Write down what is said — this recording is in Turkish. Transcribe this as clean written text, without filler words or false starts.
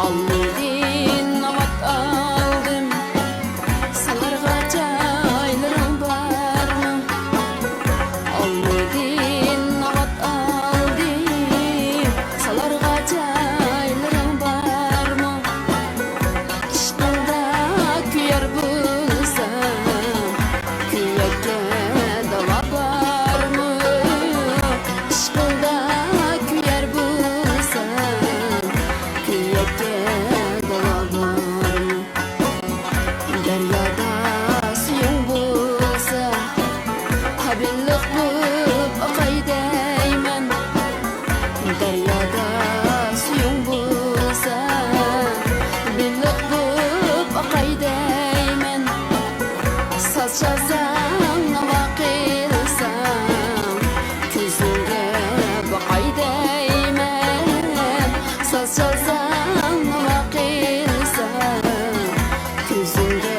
Almedin avat aldım, salarga çaylarım var mı? Almedin avat aldım, salarga çaylarım var mı? İşkında küyer bulsam, küyekte dava var mı? İşkında küyer bulsam, küyekte dava var mı? Deryada suyun bulsa, habillik bulup akay deymen. Deryada suyun bulsa, habillik bulup akay deymen. Saz çalsam, nava qilsam, ko'zingga boqay deymen. Saz çalsam, nava qilsam, ko'zingga